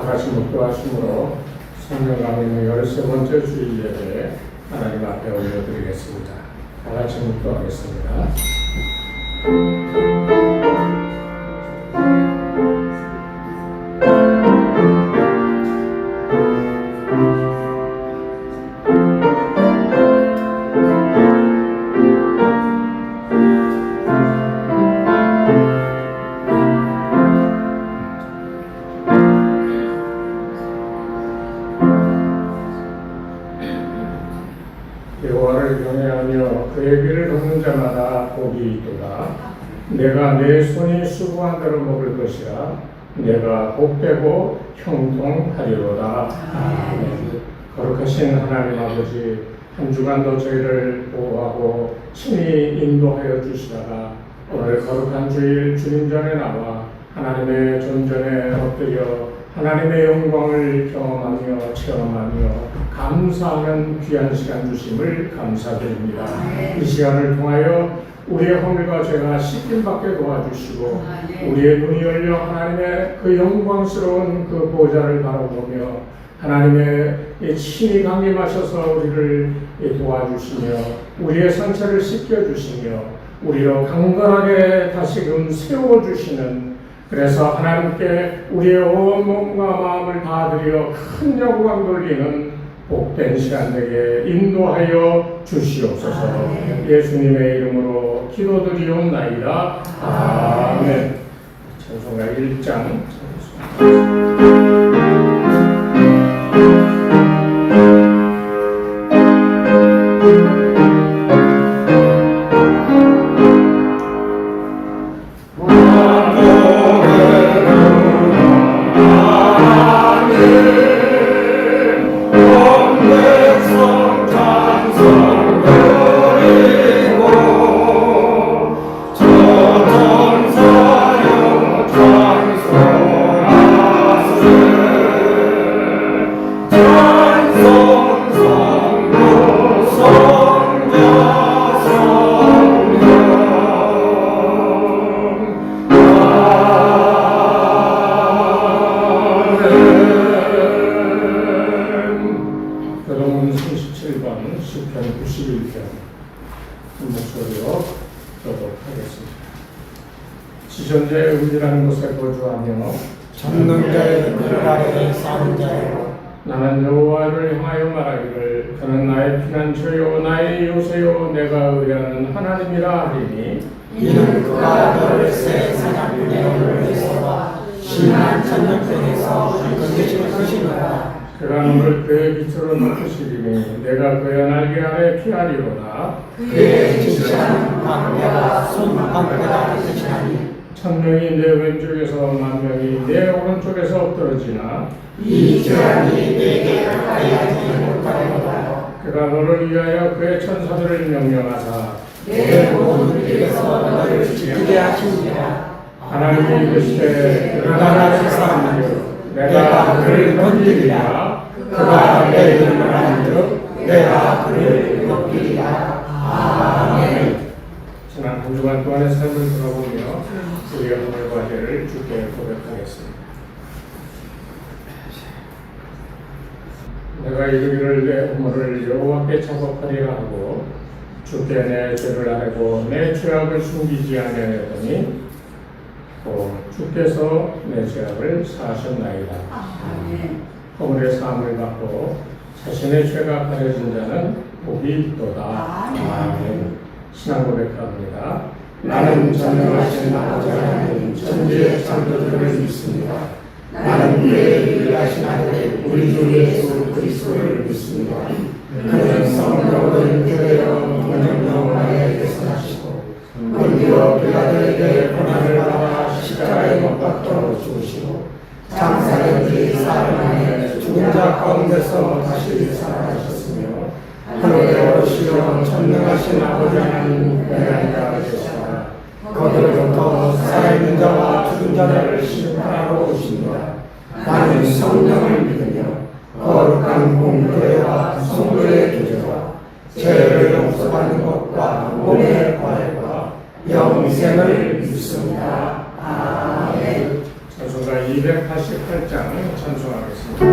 같이 묵도하심으로 성령 강림의 13번째 주일 예배 하나님 앞에 올려드리겠습니다. 다 같이 묵도하겠습니다. 여호와를 경외하며 그의 길을 걷는 자마다 복이 있도다. 내가 내 손이 수고한 대로 먹을 것이라. 내가 복되고 형통하리로다. 아멘. 거룩하신 하나님 아버지, 한 주간도 저희를 보호하고 친히 인도하여 주시다가 오늘 거룩한 주일 주님 전에 나와 하나님의 존전에 엎드려 하나님의 영광을 경험하며 체험하며 감사하는 귀한 시간 주심을 감사드립니다. 이 시간을 통하여 우리의 허물과 죄가 씻김받게 도와주시고 우리의 눈이 열려 하나님의 그 영광스러운 그 보좌를 바라보며 하나님의 친히 강림하셔서 우리를 도와주시며 우리의 상처를 씻겨주시며 우리로 강건하게 다시금 세워주시는, 그래서 하나님께 우리의 온 몸과 마음을 다드려 큰 영광 돌리는 복된 시간 되게 인도하여 주시옵소서. 예수님의 이름으로 기도드리옵나이다. 아멘. 찬송가 1장 지존자의 은밀한 곳에 거주하며 전능자의 그 아래에 사는 자요, 나는 여호와를 향하여 말하기를 그는 나의 피난처요 나의 요새요 내가 의뢰하는 하나님이라 하리니 이는 그가 너를 새 사냥꾼의 얼굴에서와 심한 전염병에서 건지실 것이니라. 그가 너를 그의 빛으로 높으시리니 내가 그의 날개 아래 피하리로다. 그의 진짜는 광야가 손광야가 되시나니 천명이 내 왼쪽에서 만명이 내 오른쪽에서 엎드러지나 이 재앙이 내게 가까이 하지 못하리로다. 그가 너를 위하여 그의 천사들을 명령하사 내 모든 길에서 너를 지키게 하시니라. 하나님이 이르시되 그가 나를 사랑하여 내가 그를 건드리리라. 그가 내 이름을 안즉 내가 그를 높이리라. 아멘. 지난 한 주간 동안의 삶을 돌아보며 우리의 허물과 죄를 주께 고백하겠습니다. 내가 이르기를 내 허물을 여호와께 자복하리라 하고 주께 내 죄를 아뢰고 내 죄악을 숨기지 아니하였더니 또 주께서 내 죄악을 사하셨나이다. 허물의 사함을 받고 자신의 죄가 가려진 자는 복이 있도다. 아멘. 신앙 고백합니다. 나는 전능하신 아버지 하나님 천지의 창조주를 믿습니다. 나는 그의 유일하신 아들 우리 주 예수 그리스도를 믿습니다. 그는 성령으로 잉태되어 동정녀 마리아에게서 나시고 본디오 빌라도에게 고난을 받아 십자가에 못 박혀 죽으시고 장사된 지 사흘 만에 죽은 자 가운데서 다시 살아나셨으며 하늘에 오르시어 전능하신 아버지 하나님 내가 되시사 거기로부터 살아있는 자와 죽은 자를 심판하러 오십니다. 나는 성령을 믿으며 거룩한 공교회와 성도의 교제와 죄를 용서받는 것과 몸의 과회와 영생을 믿습니다. 아멘. 찬송가 288장 찬송하겠습니다.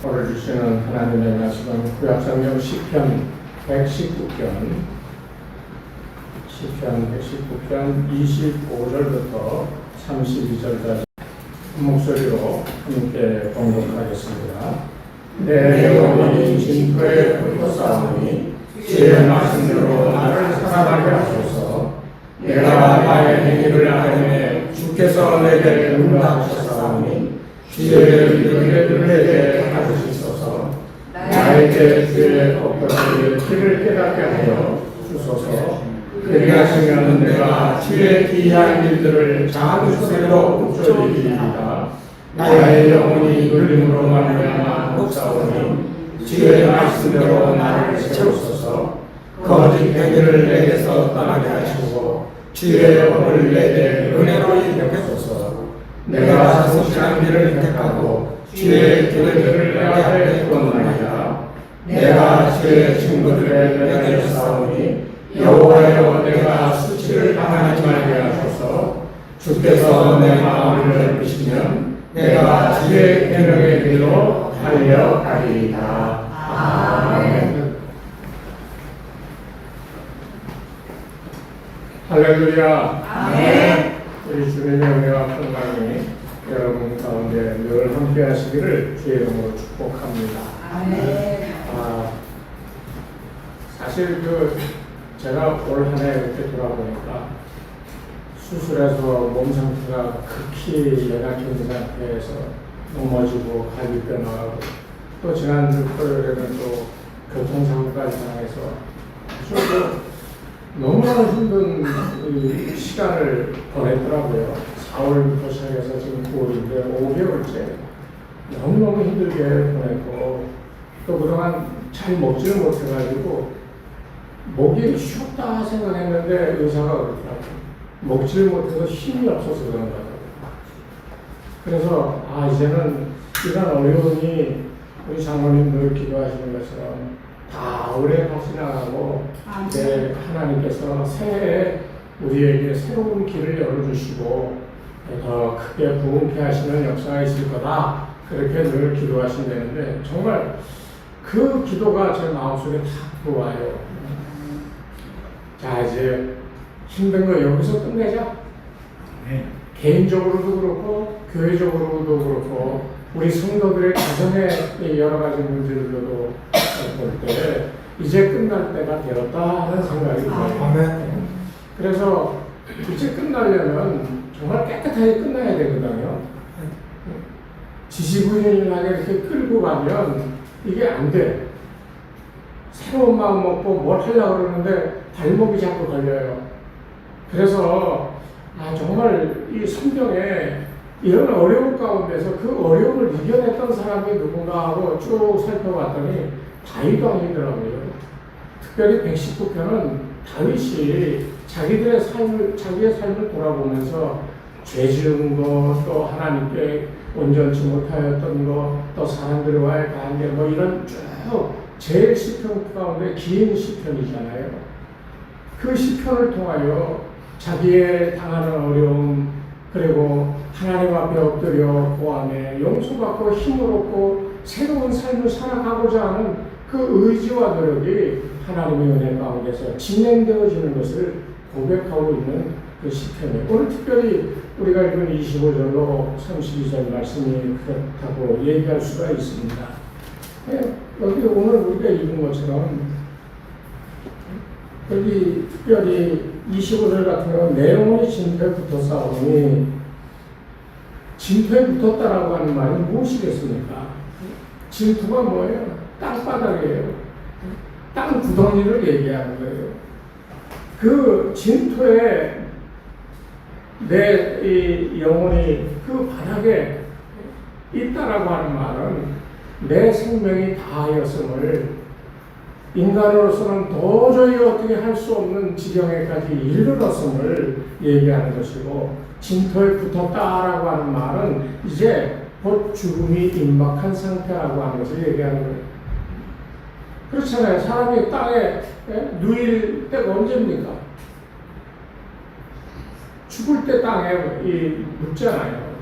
오늘 주시는 하나님의 말씀은 구약성경 시편 119편 25절부터 32절까지 목소리로 함께 봉독하겠습니다. 내 영혼이 진토에 훑어싸우니 주의 말씀대로 나를 살아가게 하소서. 내가 나의 행위를 아뢰매 주께서 내게 응답하셨사오니 주의 이름을 내게 가르치소서. 나에게 주의 법도를 길을 깨닫게 하여 주소서. 그리하시면 내가 주의 기이한 일들을 자주세로 읊조리리이다. 나의 영혼이 눌림으로 말미암아 목사오니 주의 말씀대로 나를 세우소서. 거짓 행위를 내게서 떠나게 하시고 주의 법을 내게 은혜로 인도하소서. 내가 성실한 길을 택하고 주의 규례들을 내 앞에 뒀나이다. 내가 주의 친구들의 명예를 쌓으니 여호와여 내가 수치를 당하지 말게 하소서. 주께서 내 마음을 넓히시면 내가 주의 계명의 길로 달려가리이다. 아멘. 할렐루야. 아멘. 우리 주님의 은혜와 평강이 여러분 가운데 늘 함께 하시기를 주의 이름으로 축복합니다. 아멘. 사실 제가 올 한 해 이렇게 돌아보니까 수술해서 몸 상태가 극히 연약해진 상태에서 넘어지고 갈비뼈 나가고 또 지난 토요일에는 또 교통사고까지 당해서 아주 너무나 힘든 시간을 보냈더라고요. 4월부터 시작해서 지금 9월인데 5개월째 너무너무 힘들게 보냈고 또 그동안 잘 먹지를 못해가지고 목이 쉬었다 생각했는데 의사가 그렇더라고요. 먹지를 못해서 힘이 없어서 그런 거라고. 그래서 이제는 이런 어려움이 우리 장모님들 기도하시는 것처럼 다 오래 가시나가고 이제 하나님께서 새해에 우리에게 새로운 길을 열어주시고 더 크게 부흥케 하시는 역사가 있을 거다. 그렇게 늘 기도하신다는데 정말 그 기도가 제 마음속에 탁 들어와요. 자, 이제 힘든 거 여기서 끝내자. 개인적으로도 그렇고 교회적으로도 그렇고 우리 성도들의 가정의 여러 가지 문제들도 볼 때 이제 끝날 때가 되었다 하는 생각이 들어요. 그래서 이제 끝나려면 정말 깨끗하게 끝나야 되거든요. 지지부진하게 이렇게 끌고 가면 이게 안 돼. 새로운 마음 먹고 뭘 하려고 그러는데 발목이 자꾸 걸려요. 그래서 정말 이 성경에 이런 어려움 가운데서 그 어려움을 이겨냈던 사람이 누군가 하고 쭉 살펴봤더니 다윗 왕이더라고요. 특별히 119편은 다윗이 자기의 삶을 돌아보면서 죄 지은 것, 또 하나님께 온전치 못하였던 것, 또 사람들과의 관계, 뭐 이런 쭉 제일 시편 가운데 긴 시편이잖아요. 그 시편을 통하여 자기의 당하는 어려움, 그리고 하나님 앞에 엎드려 고함에 용서받고 힘을 얻고 새로운 삶을 살아가고자 하는 그 의지와 노력이 하나님의 은혜 가운데서 진행되어지는 것을 고백하고 있는 그 시편이에요. 오늘 특별히 우리가 읽은 25절로 32절 말씀이 그렇다고 얘기할 수가 있습니다. 여기 오늘 우리가 읽은 것처럼 여기 특별히 25절 같은 경우는 내용이 진토에 붙어 싸우니 진토에 붙었다라고 하는 말이 무엇이겠습니까? 진토가 뭐예요? 땅바닥이에요. 땅 구덩이를 얘기하는 거예요. 그 진토에 내 이 영혼이 그 바닥에 있다라고 하는 말은 내 생명이 다하였음을 인간으로서는 도저히 어떻게 할 수 없는 지경에까지 이르렀음을 얘기하는 것이고, 진토에 붙었다라고 하는 말은 이제 곧 죽음이 임박한 상태라고 하는 것을 얘기하는 거예요. 그렇잖아요. 사람이 땅에 누일 때가 언제입니까? 죽을 때 땅에 묻잖아요.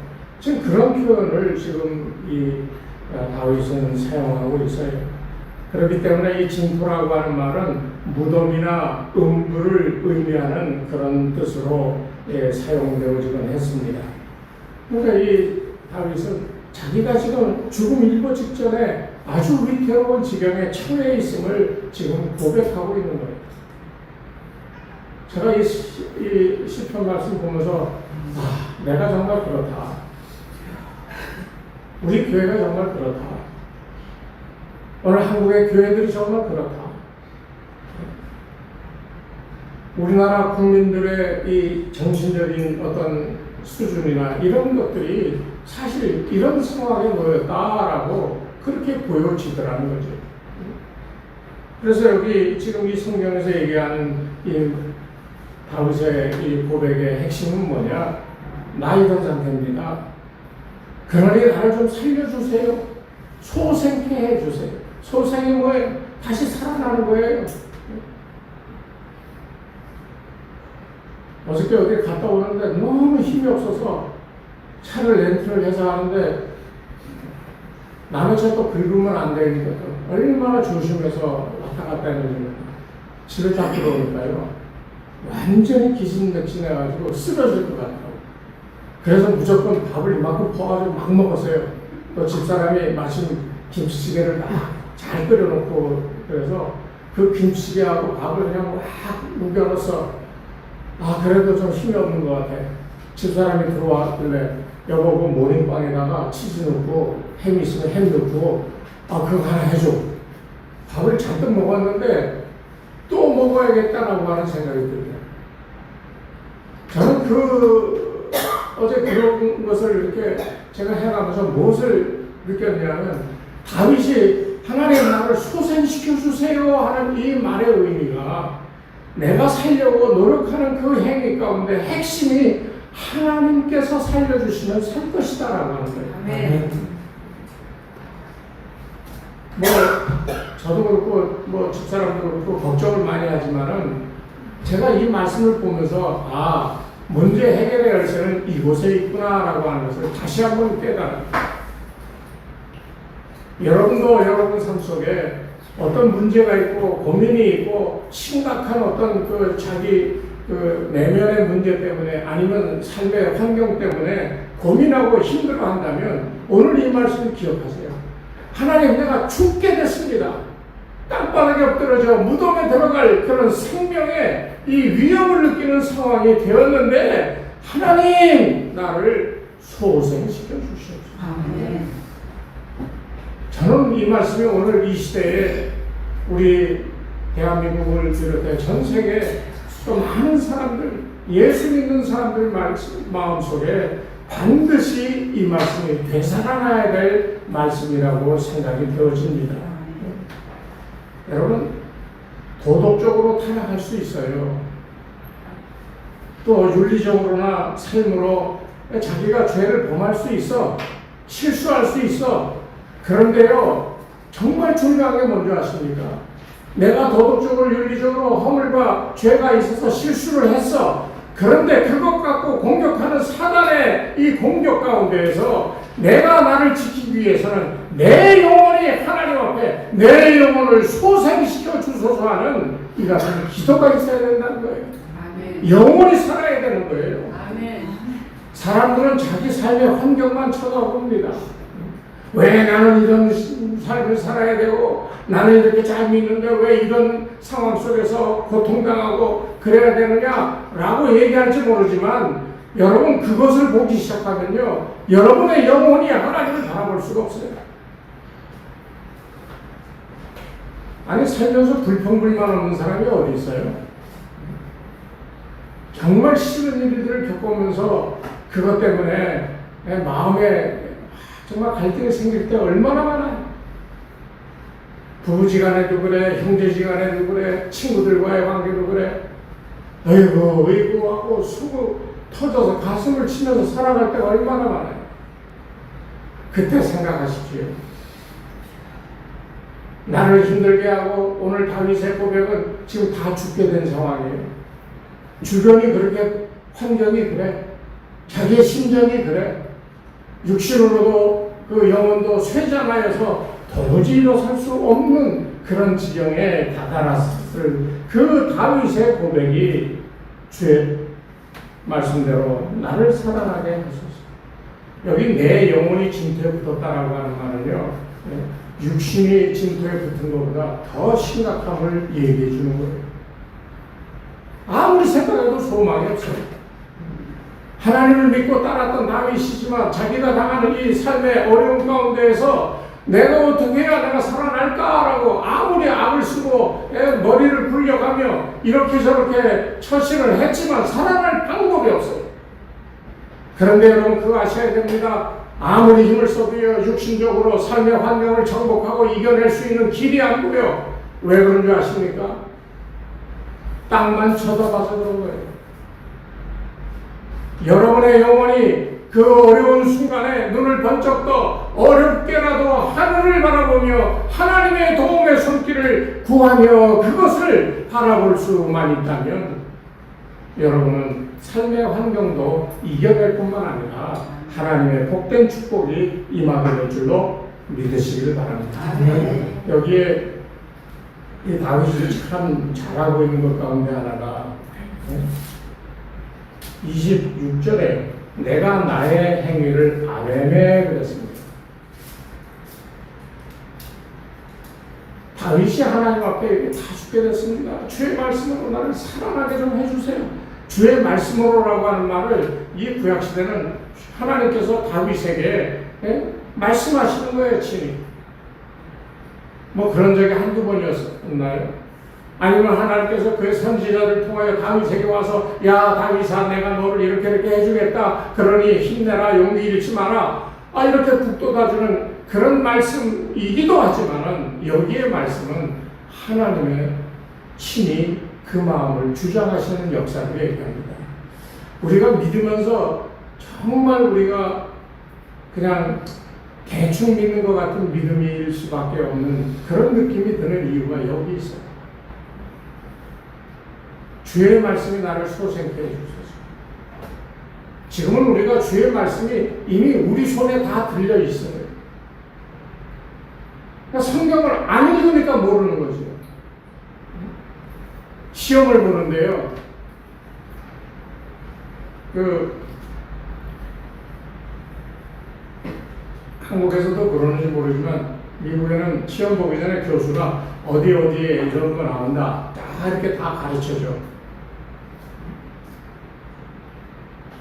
지금 그런 표현을 지금 이 다윗은 사용하고 있어요. 그렇기 때문에 이 진토라고 하는 말은 무덤이나 음부를 의미하는 그런 뜻으로 사용되어지곤 했습니다. 그러니까 이 다윗은 자기가 지금 죽음 일보 직전에 아주 위태로운 지경에 처해 있음을 지금 고백하고 있는 거예요. 제가 이 시편 말씀 보면서 내가 정말 그렇다. 우리 교회가 정말 그렇다. 오늘 한국의 교회들이 정말 그렇다. 우리나라 국민들의 이 정신적인 어떤 수준이나 이런 것들이 사실 이런 상황에 놓였다라고 그렇게 보여지더라는 거죠. 그래서 여기 지금 이 성경에서 얘기하는 이 다윗의 이 고백의 핵심은 뭐냐? 나이든 상태입니다. 그러니 나를 좀 살려주세요. 소생케 해주세요. 소생이 뭐예요? 다시 살아나는 거예요. 어저께 어디 갔다 오는데 너무 힘이 없어서 차를 렌트를 해서 하는데 남의 차 또 긁으면 안 되니까 얼마나 조심해서 왔다 갔다 해놓으면 집에 딱 들어오니까요. 완전히 기진맥진해가지고 쓰러질 것 같아요. 그래서 무조건 밥을 이만큼 퍼가지고 막 먹었어요. 또 집사람이 마침 김치찌개를 막 잘 끓여놓고 그래서 그 김치찌개하고 밥을 그냥 막 우겨넣어서 그래도 좀 힘이 없는 것 같아. 집사람이 들어왔길래 여보 그 모닝빵에다가 치즈 넣고 햄 있으면 햄 넣고 그거 하나 해줘. 밥을 잔뜩 먹었는데 또 먹어야겠다라고 하는 생각이 들어요. 저는 어제 그런 것을 이렇게 제가 해가면서 무엇을 느꼈냐면 다윗이 하나님 나를 소생시켜 주세요 하는 이 말의 의미가 내가 살려고 노력하는 그 행위 가운데 핵심이 하나님께서 살려주시면 살 것이다라고 하는 거예요. 아멘. 저도 그렇고 집사람도 그렇고 걱정을 많이 하지만은 제가 이 말씀을 보면서 문제 해결의 열쇠는 이곳에 있구나라고 하는 것을 다시 한번 깨달았습니다. 여러분도 여러분 삶 속에 어떤 문제가 있고 고민이 있고 심각한 어떤 자기 내면의 문제 때문에 아니면 삶의 환경 때문에 고민하고 힘들어한다면 오늘 이 말씀을 기억하세요. 하나님, 내가 죽게 됐습니다. 땅바닥에 엎드려져 무덤에 들어갈 그런 생명의 이 위험을 느끼는 상황이 되었는데 하나님, 나를 소생시켜 주시옵소서. 아멘. 저는 이 말씀이 오늘 이 시대에 우리 대한민국을 비롯해 전 세계 또 많은 사람들, 예수 믿는 사람들 마음속에 반드시 이 말씀이 되살아나야 될 말씀이라고 생각이 되어집니다. 여러분, 도덕적으로 타락할 수 있어요. 또 윤리적으로나 삶으로 자기가 죄를 범할 수 있어. 실수할 수 있어. 그런데요, 정말 중요한 게 뭔지 아십니까? 내가 도덕적으로 윤리적으로 허물과 죄가 있어서 실수를 했어. 그런데 그것 갖고 공격하는 사단의 이 공격 가운데에서 내가 나를 지키기 위해서는 내 영혼이 하나님 앞에 내 영혼을 소생시켜 주소서 하는 이 같은 기도가 있어야 된다는 거예요. 아멘. 영혼이 살아야 되는 거예요. 아멘. 사람들은 자기 삶의 환경만 쳐다봅니다. 왜 나는 이런 삶을 살아야 되고 나는 이렇게 잘 믿는데 왜 이런 상황 속에서 고통당하고 그래야 되느냐라고 얘기할지 모르지만 여러분, 그것을 보기 시작하면요, 여러분의 영혼이 하나님을 바라볼 수가 없어요. 아니, 살면서 불평불만 없는 사람이 어디 있어요? 정말 싫은 일들을 겪으면서 그것 때문에 마음에 정말 갈등이 생길 때 얼마나 많아요. 부부지간에도 그래, 형제지간에도 그래, 친구들과의 관계도 그래. 어이구 하고 속을 터져서 가슴을 치면서 살아갈 때가 얼마나 많아요. 그때 생각하십시오. 나를 힘들게 하고 오늘 다윗의 고백은 지금 다 죽게 된 상황이에요. 주변이 그렇게, 환경이 그래, 자기의 심정이 그래, 육신으로도 그 영혼도 쇠잔하여서 도무지 일어설 수 없는 그런 지경에 다다랐을 그 다윗의 고백이 주의 말씀대로 나를 살아나게 하소서. 여기 내 영혼이 진토에 붙었다라고 하는 말은요, 육신이 진토에 붙은 것보다 더 심각함을 얘기해 주는 거예요. 아무리 생각해도 소망이 없어요. 하나님을 믿고 따랐던 다윗이지만 자기가 당하는 이 삶의 어려움 가운데에서 내가 어떻게 해야 내가 살아날까라고 아무리 악을 쓰고 머리를 굴려가며 이렇게 저렇게 처신을 했지만 살아날 방법이 없어요. 그런데 여러분, 그거 아셔야 됩니다. 아무리 힘을 써도요, 육신적으로 삶의 환경을 정복하고 이겨낼 수 있는 길이 안 보여. 왜 그런 줄 아십니까? 땅만 쳐다봐서 그런 거예요. 여러분의 영혼이 그 어려운 순간에 눈을 번쩍 떠 어렵게라도 하늘을 바라보며 하나님의 도움의 손길을 구하며 그것을 바라볼 수만 있다면 여러분은 삶의 환경도 이겨낼 뿐만 아니라 하나님의 복된 축복이 임하게 될 줄로 믿으시기를 바랍니다. 여기에 이 다윗이 참 잘하고 있는 것 가운데 하나가 26절에 내가 나의 행위를 아뢰매 그랬습니다. 다윗이 하나님 앞에 다 죽게 됐습니다. 주의 말씀으로 나를 살아나게 좀 해주세요. 주의 말씀으로라고 하는 말을 이 구약시대는 하나님께서 다윗에게 말씀하시는 거예요. 친히. 뭐 그런 적이 한두 번이었나요? 아니면 하나님께서 그 선지자를 통하여 다윗에게 와서 야 다윗아, 내가 너를 이렇게 해주겠다, 그러니 힘내라, 용기 잃지 마라, 이렇게 북돋아주는 그런 말씀이기도 하지만은 여기에 말씀은 하나님의 친히 그 마음을 주장하시는 역사를 얘기합니다. 우리가 믿으면서 정말 우리가 그냥 대충 믿는 것 같은 믿음일 수밖에 없는 그런 느낌이 드는 이유가 여기 있어요. 주의 말씀이 나를 소생케 해주소서. 지금은 우리가 주의 말씀이 이미 우리 손에 다 들려 있어요. 그러니까 성경을 안 읽으니까 모르는 거죠. 시험을 보는데요. 한국에서도 그러는지 모르지만 미국에는 시험 보기 전에 교수가 어디에 이런 거 나온다 다 이렇게 다 가르쳐줘.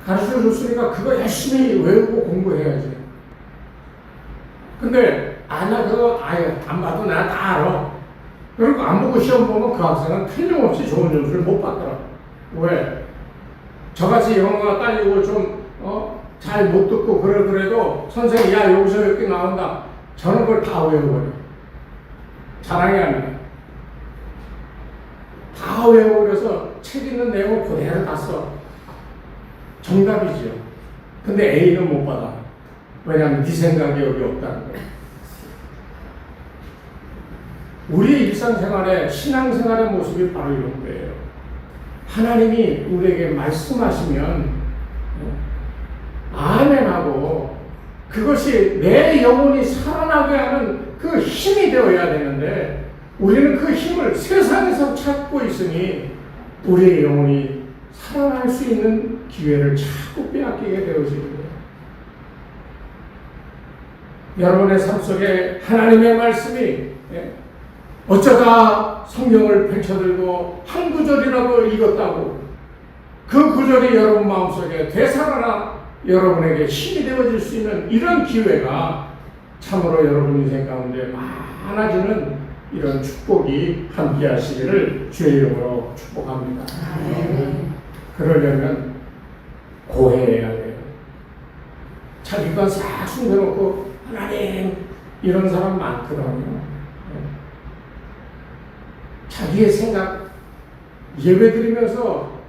가르쳐 줬으니까 그거 열심히 외우고 공부해야지. 근데 나 그거 안 봐도 나 다 알아. 그리고 안 보고 시험 보면 그 학생은 틀림없이 좋은 점수를 못 받더라. 왜? 저같이 영어가 딸리고 좀 잘 못 듣고 그러더라도 선생님이 야 여기서 이렇게 나온다. 저는 그걸 다 외워버려. 자랑이 아니라 다 외워버려서 책 있는 내용을 그대로 다 써. 정답이죠. 근데 A는 못 받아. 왜냐하면 네 생각이 여기 없다는 거예요. 우리의 일상생활에 신앙생활의 모습이 바로 이런 거예요. 하나님이 우리에게 말씀하시면 아멘하고 그것이 내 영혼이 살아나게 하는 그 힘이 되어야 되는데 우리는 그 힘을 세상에서 찾고 있으니 우리의 영혼이 살아날 수 있는 기회를 자꾸 빼앗기게 되어지는 거예요. 여러분의 삶 속에 하나님의 말씀이 어쩌다 성경을 펼쳐들고 한 구절이라도 읽었다고 그 구절이 여러분 마음속에 되살아나 여러분에게 힘이 되어질 수 있는 이런 기회가 참으로 여러분 인생 가운데 많아지는 이런 축복이 함께 하시기를 주의 이름으로 축복합니다. 그러려면 고해해야 돼요. 자기 것 싹 숨겨놓고 하나님 이런 사람 많거든요. 자기의 생각 예배 드리면서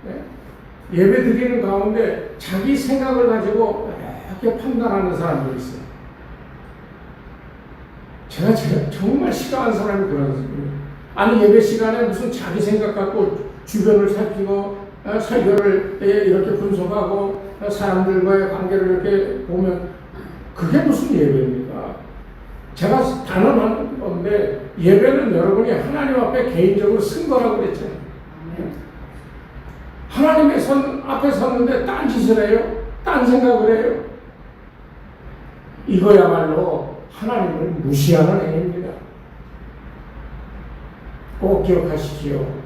예배 드리는 가운데 자기 생각을 가지고 이렇게 판단하는 사람도 있어요. 제가 정말 싫어하는 사람이 그런 사람이에요. 아니 예배 시간에 무슨 자기 생각 갖고 주변을 살피고 설교를 이렇게 분석하고 사람들과의 관계를 이렇게 보면 그게 무슨 예배입니까? 제가 단언하는 건데 예배는 여러분이 하나님 앞에 개인적으로 쓴 거라고 그랬잖아요. 하나님의 앞에 섰는데 딴 짓을 해요? 딴 생각을 해요? 이거야말로 하나님을 무시하는 행위입니다. 꼭 기억하시지요.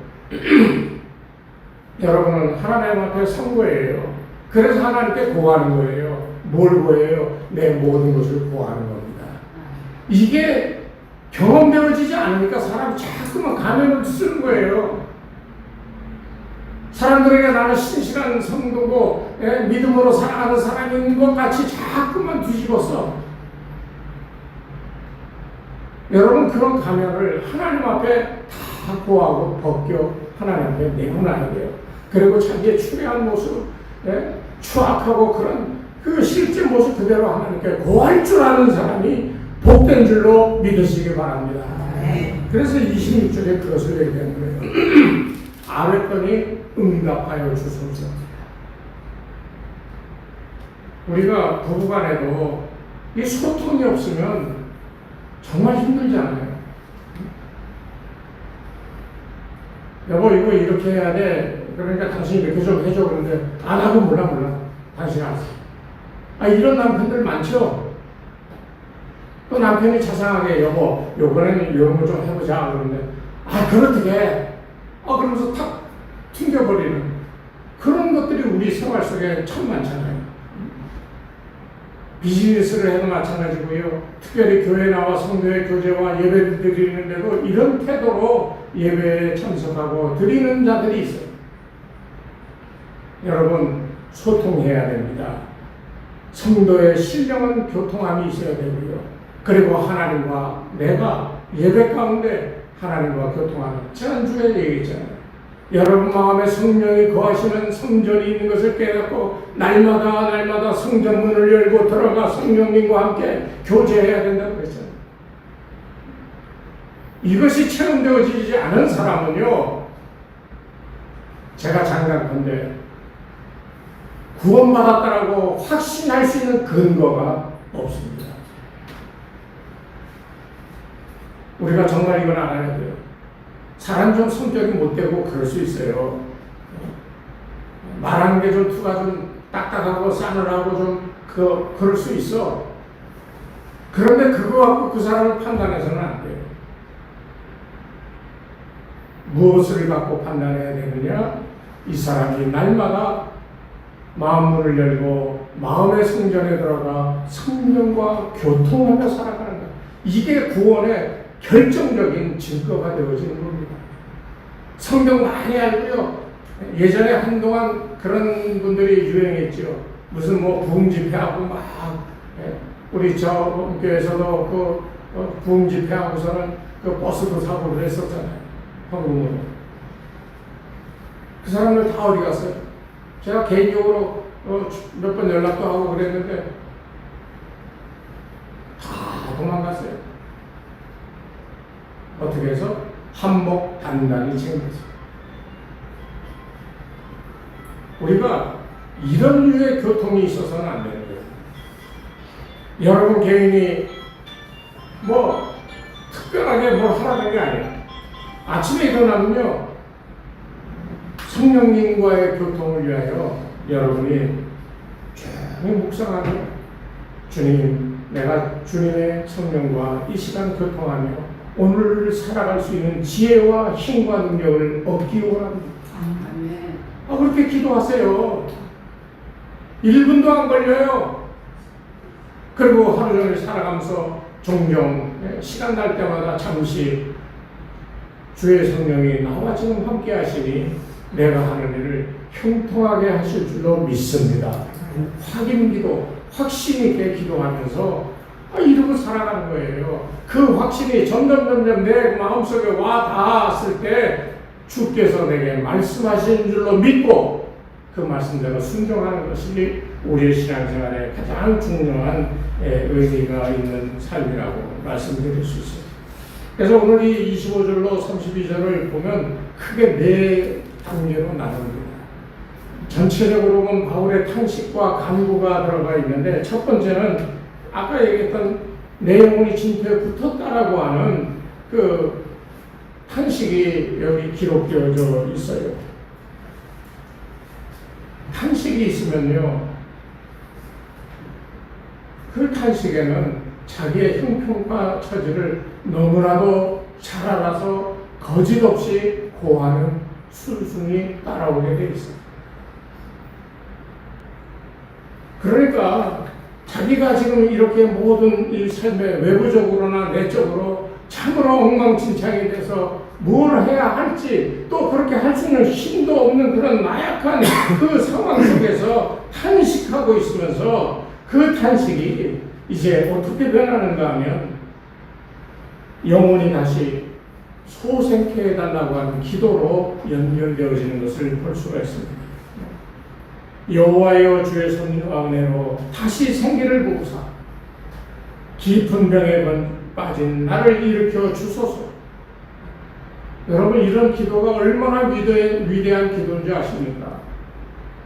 여러분은 하나님 앞에 선 거예요. 그래서 하나님께 구하는 거예요. 뭘 구해요? 내 모든 것을 구하는 겁니다. 이게 경험되어지지 않으니까 사람이 자꾸만 가면을 쓰는 거예요. 사람들에게 나는 신실한 성도고 믿음으로 살아가는 사람인 것 같이 자꾸만 뒤집어서 여러분 그런 가면을 하나님 앞에 다 구하고 벗겨 하나님 앞에 내어놔야 돼요. 그리고 자기의 추레한 모습, 추악하고 그런 그 실제 모습 그대로 하나님께 고할 줄 아는 사람이 복된 줄로 믿으시기 바랍니다. 그래서 26절에 그것을 얘기하는 거예요. 아뢰더니 응답하여 주소서. 우리가 부부간에도 이 소통이 없으면 정말 힘들잖아요. 여보 이거 이렇게 해야 돼. 그러니까 당신이 이렇게 좀 해줘. 그런데 안 하고 몰라. 당신 알았어. 이런 남편들 많죠. 또 남편이 자상하게 여보 요번에는 이런 거 좀 해보자. 그러는데 그렇게 그러면서 탁 튕겨버리는 그런 것들이 우리 생활 속에 참 많잖아요. 비즈니스를 해도 마찬가지고요. 특별히 교회 나와 성도의 교제와 예배를 드리는데도 이런 태도로 예배에 참석하고 드리는 자들이 있어요. 여러분 소통해야 됩니다. 성도의 신령한 교통함이 있어야 되고요. 그리고 하나님과 내가 예배 가운데 하나님과 교통하는 지난주에 얘기했잖아요. 여러분 마음에 성령이 거하시는 성전이 있는 것을 깨닫고 날마다 성전문을 열고 들어가 성령님과 함께 교제해야 된다고 그랬잖아요. 이것이 체험되어지지 않은 사람은요, 제가 장담컨대 구원받았다라고 확신할 수 있는 근거가 없습니다. 우리가 정말 이걸 알아야 돼요. 사람 좀 성격이 못되고 그럴 수 있어요. 말하는 게 좀 투가 좀 딱딱하고 싸늘하고 좀 그럴 수 있어. 그런데 그거 갖고 그 사람을 판단해서는 안 돼요. 무엇을 갖고 판단해야 되느냐? 이 사람이 날마다 마음문을 열고 마음의 성전에 들어가 성령과 교통하며 살아가는 것. 이게 구원의 결정적인 증거가 되어지는 겁니다. 성경 많이 알고요. 예전에 한동안 그런 분들이 유행했죠. 무슨 뭐 부흥 집회하고 막 우리 저 교회에서도 부흥 집회하고서는 그 버스도 사고 그랬었잖아요. 한국으로. 그 사람들 다 어디 갔어요? 제가 개인적으로 몇 번 연락도 하고 그랬는데 다 도망갔어요. 어떻게 해서? 한몫 단단히 챙겨서. 우리가 이런 류의 교통이 있어서는 안 되는 거예요. 여러분 개인이 뭐 특별하게 뭘 하라는 게 아니에요. 아침에 일어나면요, 성령님과의 교통을 위하여 여러분이 조용히 묵상하며 주님, 내가 주님의 성령과 이 시간 교통하며 오늘 살아갈 수 있는 지혜와 힘과 능력을 얻기 원합니다. 그렇게 기도하세요. 1분도 안 걸려요. 그리고 하루 종일 살아가면서 종종 시간 날 때마다 잠시 주의 성령이 나와 지금 함께 하시니 내가 하는 일을 형통하게 하실 줄로 믿습니다. 확인 기도, 확신 있게 기도하면서 이러고 살아가는 거예요. 그 확신이 점점 내 마음속에 와 닿았을 때 주께서 내게 말씀하시는 줄로 믿고 그 말씀대로 순종하는 것이 우리의 신앙생활에 가장 중요한 의미가 있는 삶이라고 말씀드릴 수 있습니다. 그래서 오늘 이 25절로 32절을 보면 크게 네 단계로 나눕니다. 전체적으로 보면 바울의 탄식과 간구가 들어가 있는데, 첫 번째는 아까 얘기했던 내 영혼이 진토에 붙었다라고 하는 그 탄식이 여기 기록되어져 있어요. 탄식이 있으면요, 그 탄식에는 자기의 형편과 처지를 너무나도 잘 알아서 거짓없이 고하는 순순히 따라오게 돼 있어요. 그러니까 자기가 지금 이렇게 모든 이 삶에 외부적으로나 내적으로 참으로 엉망진창이 돼서 뭘 해야 할지, 또 그렇게 할 수 있는 힘도 없는 그런 나약한 그 상황 속에서 탄식하고 있으면서 그 탄식이 이제 어떻게 변하는가 하면 영혼이 다시 소생케 해달라고 하는 기도로 연결되어지는 것을 볼 수가 있습니다. 여호와여, 주의 섭리와 은혜로 다시 생기를 부으사 깊은 병에 빠진 나를 일으켜 주소서. 여러분, 이런 기도가 얼마나 위대한 기도인지 아십니까?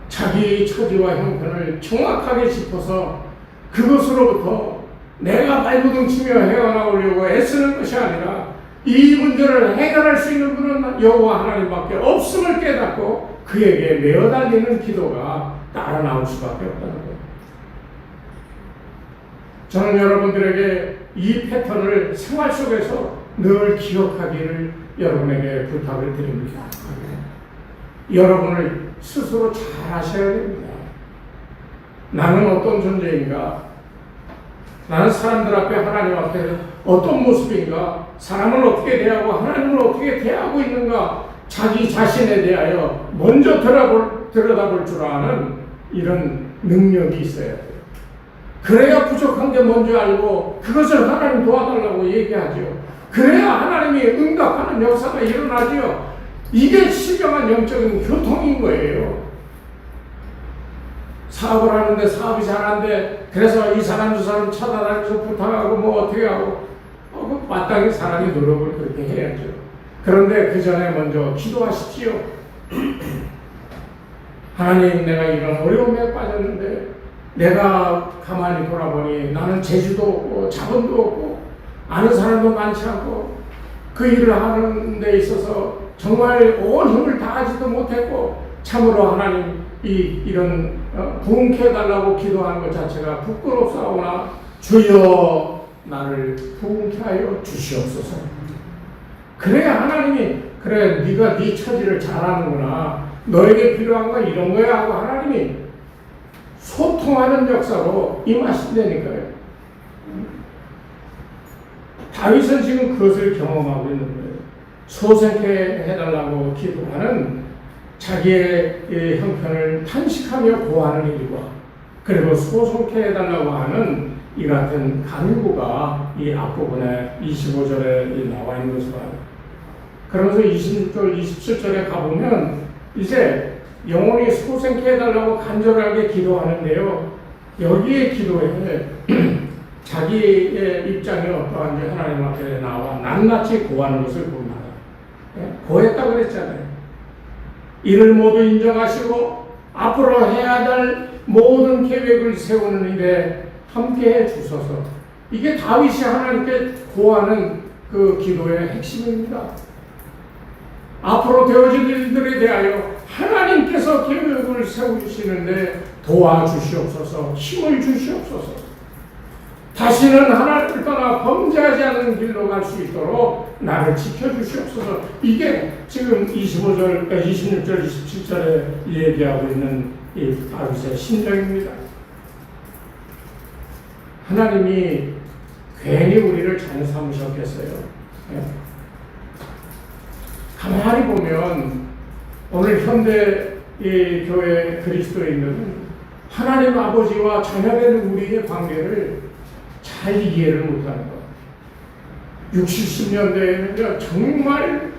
자기 처지와 형편을 정확하게 짚어서 그것으로부터 내가 발부둥치며 헤어나오려고 애쓰는 것이 아니라 이 문제를 해결할 수 있는 분은 여호와 하나님밖에 없음을 깨닫고 그에게 매어달리는 기도가 따라 나올 수밖에 없다는 거예요. 저는 여러분들에게 이 패턴을 생활 속에서 늘 기억하기를 여러분에게 부탁을 드립니다. 여러분을 스스로 잘 아셔야 됩니다. 나는 어떤 존재인가? 나는 사람들 앞에, 하나님 앞에 어떤 모습인가? 사람을 어떻게 대하고 하나님을 어떻게 대하고 있는가? 자기 자신에 대하여 먼저 들여다볼 줄 아는 이런 능력이 있어야 돼요. 그래야 부족한 게 뭔지 알고 그것을 하나님 도와달라고 얘기하죠. 그래야 하나님이 응답하는 역사가 일어나죠. 이게 신령한 영적인 교통인 거예요. 사업을 하는데 사업이 잘 안 돼. 그래서 이 사람 저 사람 찾아다니면서 부탁하고 뭐 어떻게 하고 마땅히 사람이 노력을 그렇게 해야죠. 그런데 그 전에 먼저 기도하십시오. 하나님, 내가 이런 어려움에 빠졌는데 내가 가만히 돌아보니 나는 재주도 없고 자본도 없고 아는 사람도 많지 않고 그 일을 하는 데 있어서 정말 온 힘을 다하지도 못했고 참으로 하나님 이런 부흥케 해달라고 기도하는 것 자체가 부끄럽사오나 주여 나를 부흥케 하여 주시옵소서. 그래야 하나님이 그래 네가 네 처지를 잘 아는구나, 너에게 필요한 건 이런 거야 하고 하나님이 소통하는 역사로 임하신다니까요. 다윗은 지금 그것을 경험하고 있는 거예요. 소생케 해달라고 기도하는 자기의 형편을 탄식하며 고하는 일과 그리고 소송케 해달라고 하는 이 같은 간구가 이 앞부분에 25절에 나와 있는 것을 봐요. 그러면서 26절, 27절에 가보면 이제 영혼이 소생케 해달라고 간절하게 기도하는데요. 여기에 기도에 자기의 입장이 어떠한지 하나님 앞에 나와 낱낱이 고하는 것을 봅니다. 고했다고 그랬잖아요. 이를 모두 인정하시고 앞으로 해야 될 모든 계획을 세우는 일에 함께해 주소서. 이게 다윗이 하나님께 고하는 그 기도의 핵심입니다. 앞으로 되어질 일들에 대하여 하나님께서 계획을 세우시는데 도와주시옵소서, 힘을 주시옵소서. 다시는 하나님을 떠나 범죄하지 않는 길로 갈 수 있도록 나를 지켜주시옵소서. 이게 지금 26절, 27절에 얘기하고 있는 이 다윗의 심정입니다. 하나님이 괜히 우리를 잘 삼으셨겠어요. 가만히 보면 오늘 현대 이 교회 그리스도인들은 하나님 아버지와 자녀된 우리의 관계를 잘 이해를 못하는 것. 60, 70년대에는 정말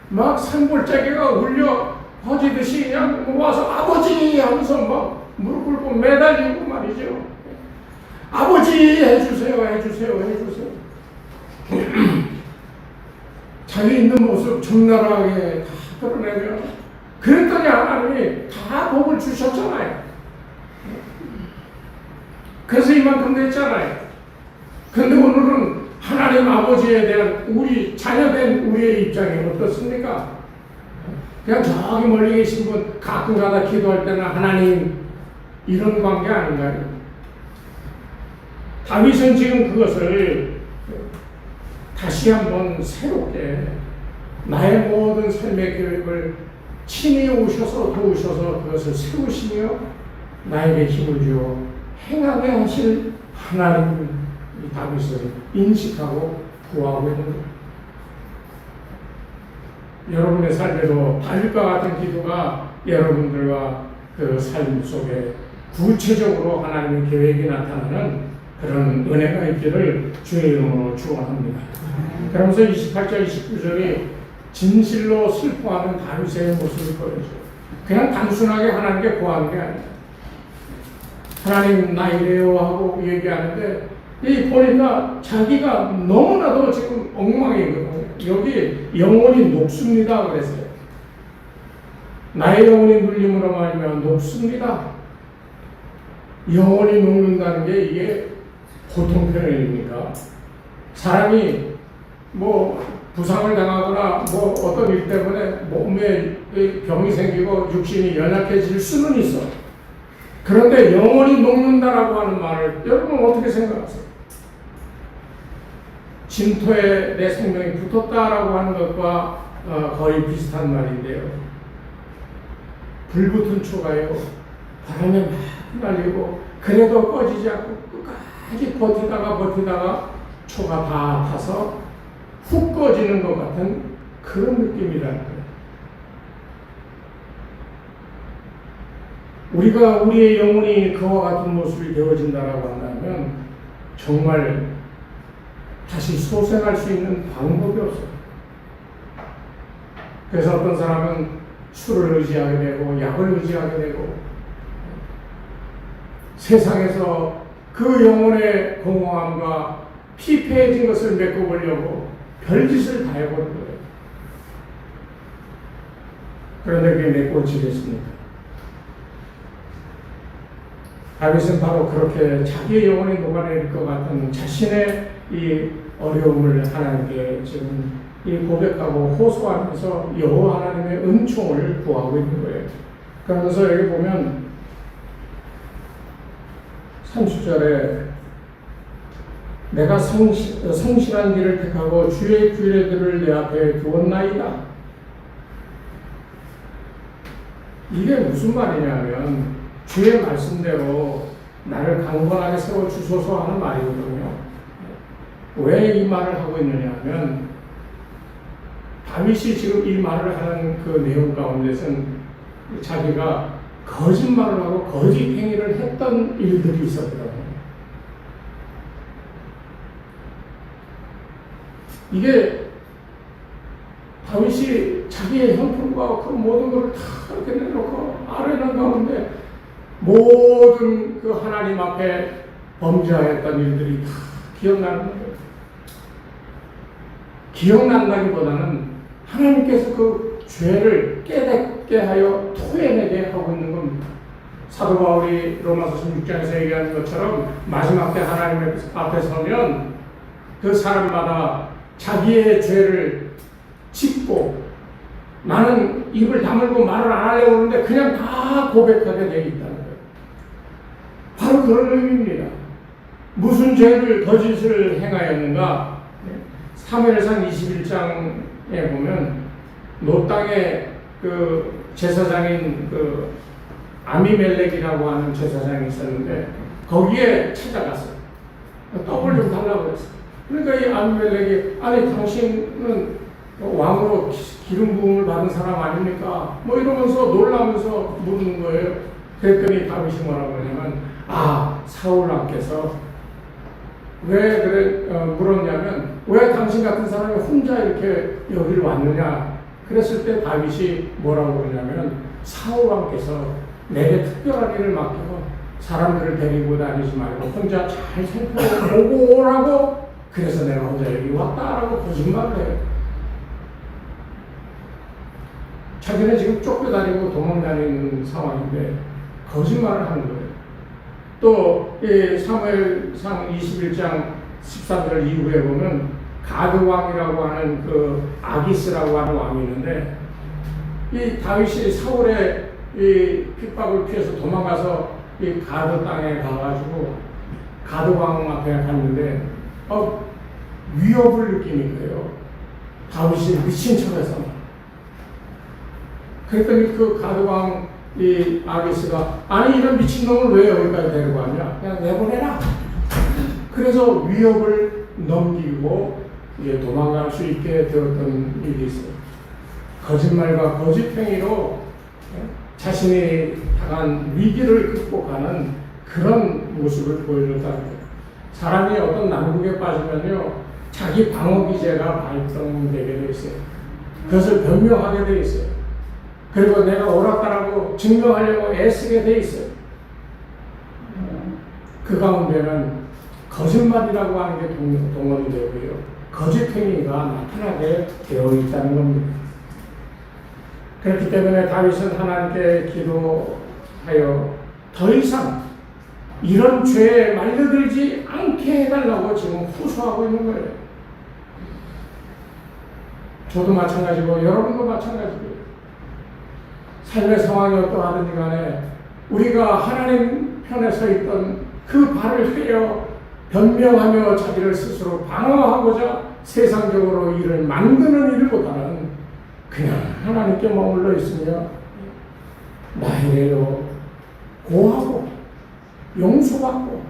막 산골짜기가 울려 퍼지듯이 그냥 와서 아버지 하면서 막 무릎 꿇고 매달리고 말이죠. 아버지 해주세요, 해주세요, 해주세요. 자기 있는 모습 적나라하게 다 드러내면 그랬더니 하나님이 다 복을 주셨잖아요. 그래서 이만큼 됐잖아요. 근데 오늘은 하나님 아버지에 대한 우리 자녀된 우리의 입장이 어떻습니까? 그냥 저기 멀리 계신 분 가끔가다 기도할 때는 하나님 이런 관계 아닌가요? 다윗은 지금 그것을 다시 한번 새롭게 나의 모든 삶의 계획을 친히 오셔서 도우셔서 그것을 세우시며 나에게 힘을 주어 행하게 하실 하나님 다윗을 인식하고 구하고 있는 것. 여러분의 삶에도 다윗과 같은 기도가 여러분들과 그 삶 속에 구체적으로 하나님의 계획이 나타나는 그런 은혜가 있기를 주의 이름으로 축원합니다. 그러면서 28절, 29절이 진실로 슬퍼하는 다윗의 모습을 보여줘요. 그냥 단순하게 하나님께 구하는 게 아니에요. 하나님 나 이래요 하고 얘기하는데 이 보니까 자기가 너무나도 지금 엉망이거든요. 여기 영혼이 녹습니다 그랬어요. 나의 영혼이 눌림으로 말하면 녹습니다. 영혼이 녹는다는 게 이게 보통 표현입니까? 사람이 뭐 부상을 당하거나 뭐 어떤 일 때문에 몸에 병이 생기고 육신이 연약해질 수는 있어. 그런데 영혼이 녹는다라고 하는 말을 여러분 어떻게 생각하세요? 진토에 내 생명이 붙었다라고 하는 것과 거의 비슷한 말인데요. 불붙은 초가요, 바람에 막 날리고 그래도 꺼지지 않고 끝까지 버티다가 초가 다 타서 훅 꺼지는 것 같은 그런 느낌이라는 거예요. 우리가 우리의 영혼이 그와 같은 모습이 되어진다라고 한다면 정말 다시 소생할 수 있는 방법이 없어요. 그래서 어떤 사람은 술을 의지하게 되고 약을 의지하게 되고 세상에서 그 영혼의 공허함과 피폐해진 것을 메꿔보려고 별짓을 다 해보는 거예요. 그런데 그게 메꿔지겠습니까? 다윗은 바로 그렇게 자기의 영혼이 녹아내릴 것 같은 자신의 이 어려움을 하나님께 지금 이 고백하고 호소하면서 여호와 하나님의 은총을 구하고 있는 거예요. 그러면서 여기 보면 30절에 내가 성실한 길을 택하고 주의 규례들을 내 앞에 두었나이다. 이게 무슨 말이냐면 주의 말씀대로 나를 강건하게 세워주소서 하는 말이거든요. 왜 이 말을 하고 있느냐 하면 다윗이 지금 이 말을 하는 그 내용 가운데서는 자기가 거짓말을 하고 거짓 행위를 했던 일들이 있었더라고요. 이게 다윗이 자기의 형편과 그 모든 것을 다 이렇게 내놓고 아뢰는 가운데 모든 그 하나님 앞에 범죄하였던 일들이 다 기억나는 거예요. 기억난다기보다는 하나님께서 그 죄를 깨닫게 하여 토해내게 하고 있는 겁니다. 사도 바울이 로마서 16장에서 얘기하는 것처럼 마지막 때 하나님 앞에 서면 그 사람마다 자기의 죄를 짚고 나는 입을 다물고 말을 안 하려고 하는데 그냥 다 고백하게 되어 있다는 거예요. 바로 그런 의미입니다. 무슨 죄를 거짓을 행하였는가? 사무엘상 21장에 보면 노 땅에 그 제사장인 그 아미멜렉이라고 하는 제사장이 있었는데 거기에 찾아갔어요. 떡을 좀 달라고 그랬어요. 그러니까 이 아미멜렉이 아니 당신은 왕으로 기름 부음을 받은 사람 아닙니까? 뭐 이러면서 놀라면서 묻는 거예요. 그랬더니 다윗이 뭐라고 하냐면 사울 왕께서 왜 물었냐면 왜 당신 같은 사람이 혼자 이렇게 여기를 왔느냐? 그랬을 때 다윗이 뭐라고 그러냐면 사울 왕께서 내게 특별한 일을 맡기고 사람들을 데리고 다니지 말고 혼자 잘 살펴보고 오라고 그래서 내가 혼자 여기 왔다라고 거짓말을 해요. 자기는 지금 쫓겨다니고 도망다니는 상황인데 거짓말을 하는 거예요. 또 사무엘상 21장 13절 이후에 보면 가드 왕이라고 하는 그 아기스라고 하는 왕이 있는데 이 다윗이 사울의 이 핍박을 피해서 도망가서 이 가드 땅에 가가지고 가드 왕 앞에 갔는데 위협을 느끼는 거예요. 다윗이 미친 척해서 그랬더니 그 가드 왕 이 아기스가 아니 이런 미친놈을 왜 여기까지 데리고 왔냐? 그냥 내보내라. 그래서 위협을 넘기고 이제 도망갈 수 있게 되었던 일이 있어요. 거짓말과 거짓행위로 자신이 당한 위기를 극복하는 그런 모습을 보여줬다는 거예요. 사람이 어떤 난국에 빠지면요 자기 방어기제가 발동되게 돼 있어요. 그것을 변명하게 돼 있어요. 그리고 내가 옳았다라고 증명하려고 애쓰게 돼 있어요. 그 가운데는 거짓말이라고 하는 게 동원이 되고요. 거짓행위가 나타나게 되어 있다는 겁니다. 그렇기 때문에 다윗은 하나님께 기도하여 더 이상 이런 죄에 말려들지 않게 해달라고 지금 호소하고 있는 거예요. 저도 마찬가지고 여러분도 마찬가지고요. 삶의 상황이 어떠하든지 간에 우리가 하나님 편에 서 있던 그 발을 휘어 변명하며 자기를 스스로 방어하고자 세상적으로 일을 만드는 일보다는 그냥 하나님께 머물러 있으며 나에게로 고하고 용서받고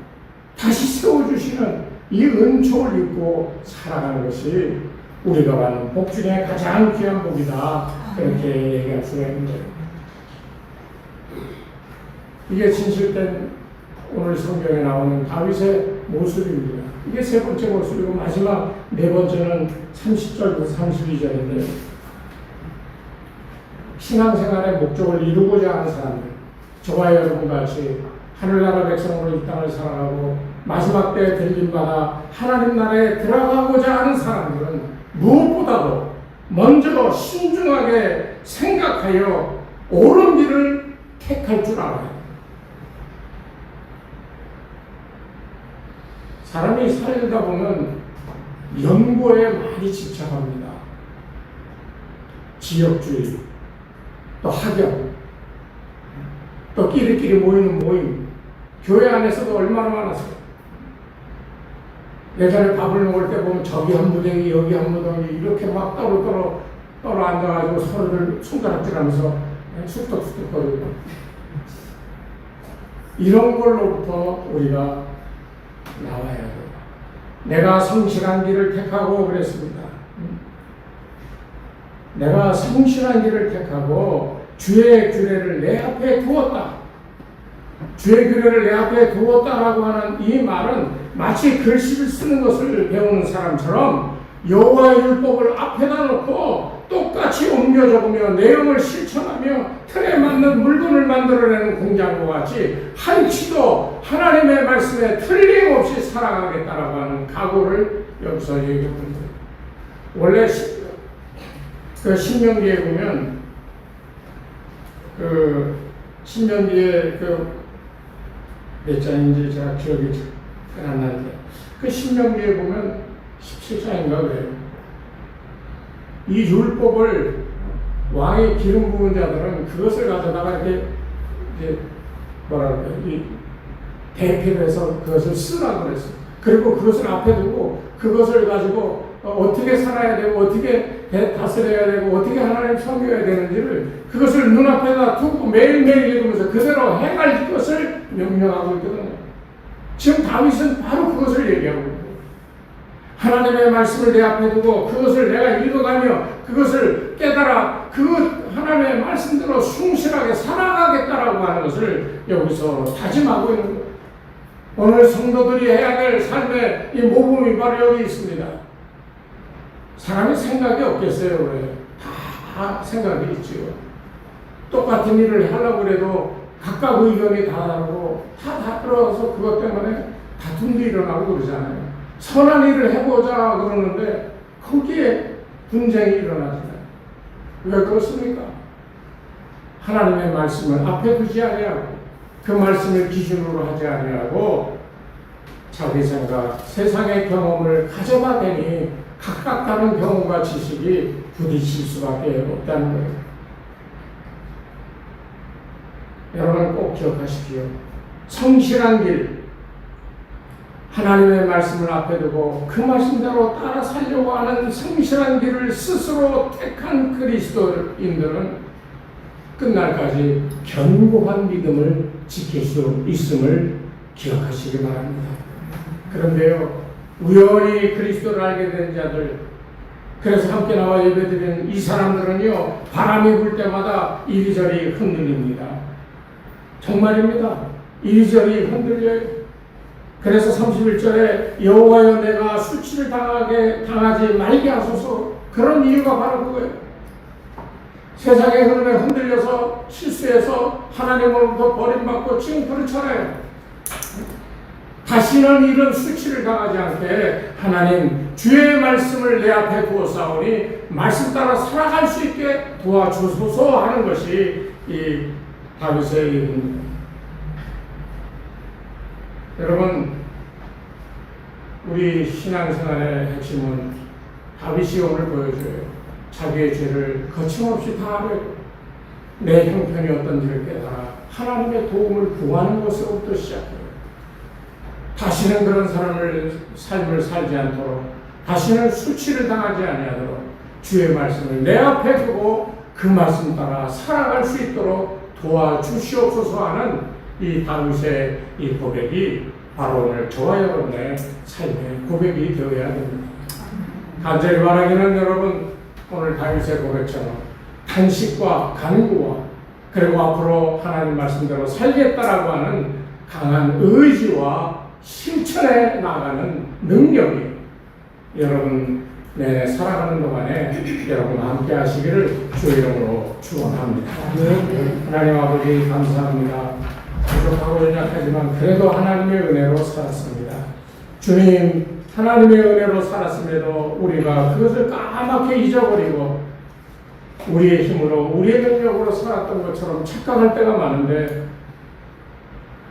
다시 세워주시는 이 은총을 입고 살아가는 것이 우리가 받는 복 중에 가장 귀한 복이다. 그렇게 얘기할 수가 있는 거예요. 이게 진실된 오늘 성경에 나오는 다윗의 모습입니다. 이게 세 번째 모습이고 마지막 네 번째는 30절부터 32절인데 신앙생활의 목적을 이루고자 하는 사람들, 저와 여러분 같이 하늘나라 백성으로 이 땅을 살아가고 마지막 때에 들림받아 하나님 나라에 들어가고자 하는 사람들은 무엇보다도 먼저 신중하게 생각하여 옳은 길을 택할 줄 알아야 합니다. 사람이 살다 보면 연고에 많이 집착합니다. 지역주의, 또 학연, 또 끼리끼리 모이는 모임, 교회 안에서도 얼마나 많았어요. 예전에 밥을 먹을 때 보면 저기 한 무더기 여기 한 무더기 이렇게 막 떨어 앉아가지고 서로를 손가락질하면서 쑥덕쑥덕거리고 이런 걸로부터 우리가 나와야 돼요. 내가 성실한 길을 택하고 그랬습니다. 내가 성실한 길을 택하고 주의 규례를 내 앞에 두었다. 주의 규례를 내 앞에 두었다라고 하는 이 말은 마치 글씨를 쓰는 것을 배우는 사람처럼 여호와의 율법을 앞에다 놓고 똑같이 옮겨 적으며 내용을 실천하며 틀에 맞는 물건을 만들어내는 공장과 같이 한치도 하나님의 말씀에 틀림없이 살아가겠다라고 하는 각오를 여기서 얘기합니다. 원래 그 신명기에 보면 그 신명기에 몇 장인지 제가 기억이 잘 안 나는데 그 신명기에 보면 17장인가 그래요. 이 율법을 왕의 기름 부은 자들은 그것을 가져다가 이렇게 이제 이 대피를 해서 그것을 쓰라고 그랬어요. 그리고 그것을 앞에 두고 그것을 가지고 어떻게 살아야 되고 어떻게 다스려야 되고 어떻게 하나님 섬겨야 되는지를 그것을 눈앞에다 두고 매일매일 읽으면서 그대로 행할 것을 명령하고 있거든요. 지금 다윗은 바로 그것을 얘기하고 있고 하나님의 말씀을 내 앞에 두고 그것을 내가 읽어가며 그것을 깨달아 그 하나님의 말씀대로 충실하게 살아가겠다라고 하는 것을 여기서 다짐하고 있는 거예요. 오늘 성도들이 해야 될 삶의 이 모범이 바로 여기 있습니다. 사람이 생각이 없겠어요. 왜? 다 생각이 있지요. 똑같은 일을 하려고 해도 각각 의견이 다 다르고 다 들어서 그것 때문에 다툼도 일어나고 그러잖아요. 선한 일을 해보자 그러는데 거기에 분쟁이 일어나잖아요. 왜 그렇습니까? 하나님의 말씀을 앞에 두지 아니하고 그 말씀을 기준으로 하지 아니하고 자기 생각, 세상의 경험을 가져다 대니 각각 다른 경험과 지식이 부딪힐 수밖에 없다는 거예요. 여러분 꼭 기억하십시오. 성실한 길, 하나님의 말씀을 앞에 두고 그 말씀대로 따라 살려고 하는 성실한 길을 스스로 택한 그리스도인들은 끝날까지 견고한 믿음을 지킬 수 있음을 기억하시기 바랍니다. 그런데요, 우연히 그리스도를 알게 된 자들, 그래서 함께 나와 예배드리는 이 사람들은요, 바람이 불 때마다 이리저리 흔들립니다. 정말입니다. 이리저리 흔들려요. 그래서 31절에 여호와여 내가 수치를 당하지 말게 하소서, 그런 이유가 바로 그거예요. 세상의 흐름에 흔들려서 실수해서 하나님으로부터 버림받고 지금 그렇잖아요. 다시는 이런 수치를 당하지 않게 하나님 주의 말씀을 내 앞에 두었사오니 말씀 따라 살아갈 수 있게 도와주소서 하는 것이 이 다윗의 얘기입니다. 여러분, 우리 신앙생활의 핵심은 다윗이 오늘 보여줘요. 자기의 죄를 거침없이 다 알고 내 형편이 어떤지를 깨달아 하나님의 도움을 구하는 것으로부터 시작해요. 다시는 그런 삶을 살지 않도록, 다시는 수치를 당하지 아니하도록 주의 말씀을 내 앞에 두고 그 말씀 따라 살아갈 수 있도록 도와주시옵소서 하는 이 다윗의 이 고백이 바로 오늘 저와 여러분의 삶의 고백이 되어야 됩니다. 간절히 바라기는 여러분, 오늘 다윗의 고백처럼 탄식과 간구와 그리고 앞으로 하나님 말씀대로 살겠다라고 하는 강한 의지와 실천해 나가는 능력이 여러분 내내 살아가는 동안에 여러분 함께 하시기를 주 이름으로 축원합니다. 하나님 아버지 감사합니다. 부족하고 연약하지만 그래도 하나님의 은혜로 살았습니다. 주님, 하나님의 은혜로 살았음에도 우리가 그것을 까맣게 잊어버리고 우리의 힘으로 우리의 능력으로 살았던 것처럼 착각할 때가 많은데,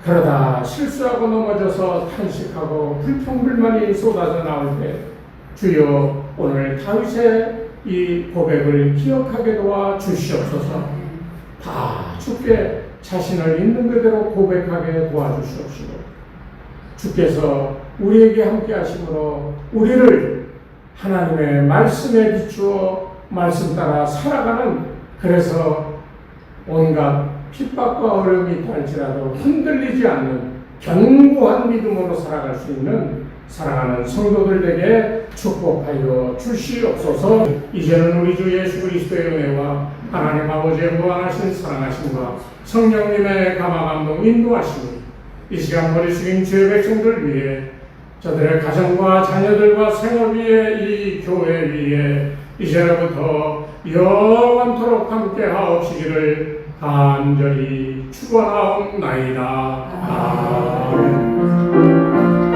그러다 실수하고 넘어져서 탄식하고 불평불만이 쏟아져 나올 때 주여 오늘 다윗의 이 고백을 기억하게 도와 주시옵소서. 다 주께 자신을 있는 그대로 고백하게 도와주시옵시고, 주께서 우리에게 함께 하심으로 우리를 하나님의 말씀에 비추어 말씀 따라 살아가는, 그래서 온갖 핍박과 어려움이 있할지라도 흔들리지 않는 견고한 믿음으로 살아갈 수 있는 사랑하는 성도들에게 축복하여 주시옵소서. 이제는 우리 주 예수 그리스도의 은혜와 하나님 아버지의 무한하신 사랑하심과 성령님의 감화감동 인도하심이 이 시간 머리 숙인 주의 백성들 위해, 저들의 가정과 자녀들과 생활 위에, 이 교회 위에 이제로부터 영원토록 함께 하옵시기를 간절히 축원하옵나이다. 아멘.